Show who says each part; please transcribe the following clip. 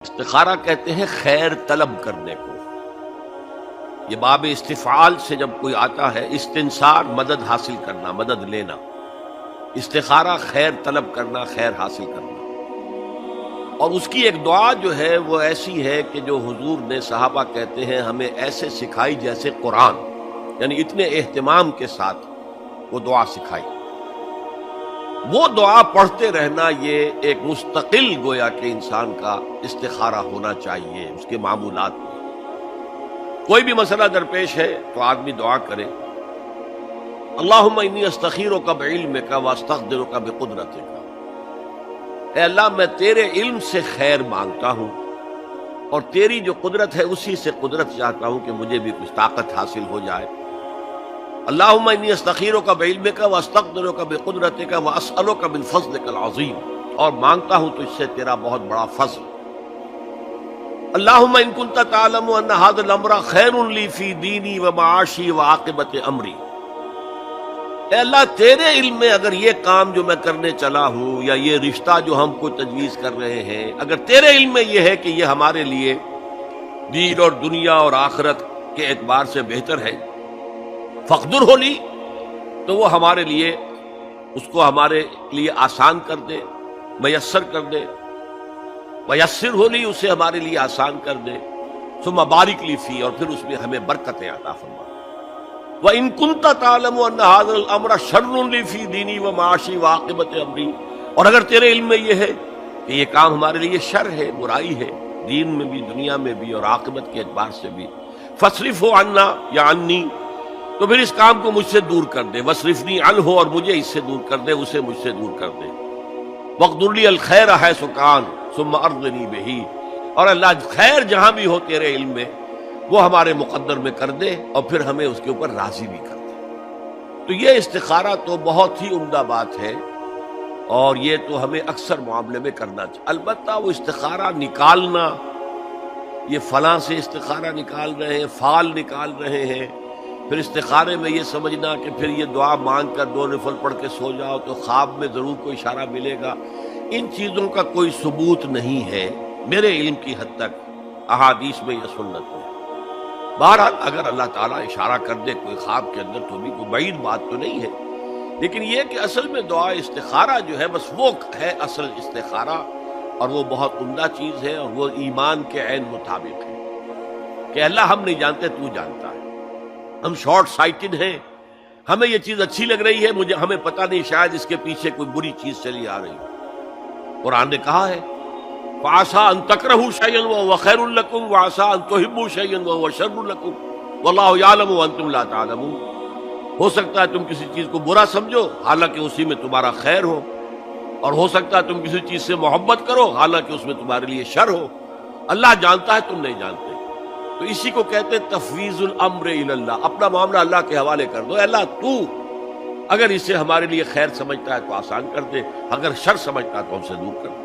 Speaker 1: استخارہ کہتے ہیں خیر طلب کرنے کو. یہ باب استفعال سے جب کوئی آتا ہے، استنصار مدد حاصل کرنا، مدد لینا. استخارہ خیر طلب کرنا، خیر حاصل کرنا. اور اس کی ایک دعا جو ہے وہ ایسی ہے کہ جو حضور نے، صحابہ کہتے ہیں، ہمیں ایسے سکھائی جیسے قرآن، یعنی اتنے اہتمام کے ساتھ وہ دعا سکھائی. وہ دعا پڑھتے رہنا یہ ایک مستقل گویا کہ انسان کا استخارہ ہونا چاہیے. اس کے معمولات میں کوئی بھی مسئلہ درپیش ہے تو آدمی دعا کرے، اللہم انی استخیرک بعلمک واستقدرک بقدرتک. اے اللہ، میں تیرے علم سے خیر مانگتا ہوں اور تیری جو قدرت ہے اسی سے قدرت چاہتا ہوں کہ مجھے بھی کچھ طاقت حاصل ہو جائے. اللہم انی استخیرک بعلمک واستقدرک بقدرتک واسألک من فضلک العظیم، اور مانگتا ہوں تجھ سے تیرا بہت بڑا فضل. اللہم ان کنت تعلم ان ھذا الامر خیر لی فی دینی ومعاشی وعاقبۃ امری. اے اللہ، تیرے علم میں اگر یہ کام جو میں کرنے چلا ہوں یا یہ رشتہ جو ہم کو تجویز کر رہے ہیں، اگر تیرے علم میں یہ ہے کہ یہ ہمارے لیے دین اور دنیا اور آخرت کے اعتبار سے بہتر ہے، فقدر ہو لی، تو وہ ہمارے لیے، اس کو ہمارے لیے آسان کر دے، میسر کر دے. میسر ہو لی، اسے ہمارے لیے آسان کر دے. ثم بارک لی فی، اور پھر اس میں ہمیں برکتیں عطا فرما. وَإِن كُنتَ تَعْلَمُ أَنَّ هَذَا الْأَمْرَ شَرٌّ لِّي فِي دِينِي وَمَعَاشِي وَعَاقِبَةِ أَمْرِي، اور اگر تیرے علم میں یہ ہے کہ یہ کام ہمارے لیے شر ہے، برائی ہے، دین میں بھی، دنیا میں بھی، اور عاقبت کے اعتبار سے بھی، فَاصْرِفْهُ عَنَّا یا عَنِّي، تو پھر اس کام کو مجھ سے دور کر دے. وَاصْرِفْنِي عَنْهُ، اور مجھے اس سے دور کر دے، اسے مجھ سے دور کر دے. وَاقْدُرْ لِي الْخَيْرَ حَيْثُ كَانَ ثُمَّ أَرْضِنِي بِهِ، اور اللہ خیر جہاں بھی ہو تیرے علم میں وہ ہمارے مقدر میں کر دے، اور پھر ہمیں اس کے اوپر راضی بھی کر دے. تو یہ استخارہ تو بہت ہی عمدہ بات ہے، اور یہ تو ہمیں اکثر معاملے میں کرنا چاہیے. البتہ وہ استخارہ نکالنا، یہ فلاں سے استخارہ نکال رہے ہیں، فال نکال رہے ہیں، پھر استخارے میں یہ سمجھنا کہ پھر یہ دعا مانگ کر 2 نفل پڑھ کے سو جاؤ تو خواب میں ضرور کوئی اشارہ ملے گا، ان چیزوں کا کوئی ثبوت نہیں ہے میرے علم کی حد تک، احادیث میں یا سنت میں. بہرحال اگر اللہ تعالیٰ اشارہ کر دے کوئی خواب کے اندر تو بھی کوئی بعید بات تو نہیں ہے، لیکن یہ کہ اصل میں دعا استخارہ جو ہے بس وہ ہے اصل استخارہ، اور وہ بہت عمدہ چیز ہے، اور وہ ایمان کے عین مطابق ہے کہ اللہ ہم نہیں جانتے، تو جانتا ہے. ہم شارٹ سائٹڈ ہیں، ہمیں یہ چیز اچھی لگ رہی ہے، ہمیں پتہ نہیں شاید اس کے پیچھے کوئی بری چیز چلی آ رہی ہے. قرآن نے کہا ہے فَعَسَىٰ أَن تَكْرَهُوا شَيْئًا وَهُوَ خَيْرٌ لَكُمْ وَعَسَىٰ أَن تُحِبُّوا شَيْئًا وَهُوَ شَرٌّ لَكُمْ وَاللَّهُ يَعْلَمُ وَأَنتُمْ لَا تَعْلَمُونَ. ہو سکتا ہے تم کسی چیز کو برا سمجھو حالانکہ اسی میں تمہارا خیر ہو، اور ہو سکتا ہے تم کسی چیز سے محبت کرو حالانکہ اس میں تمہارے لیے شر ہو. اللہ جانتا ہے، تم نہیں جانتے. تو اسی کو کہتے ہیں تفویض الامر الی اللہ. اپنا معاملہ اللہ کے حوالے کر دو. اللہ تو اگر اسے ہمارے لیے خیر سمجھتا ہے تو آسان کر دے، اگر شر سمجھتا ہے تو ہم سے دور کر دے.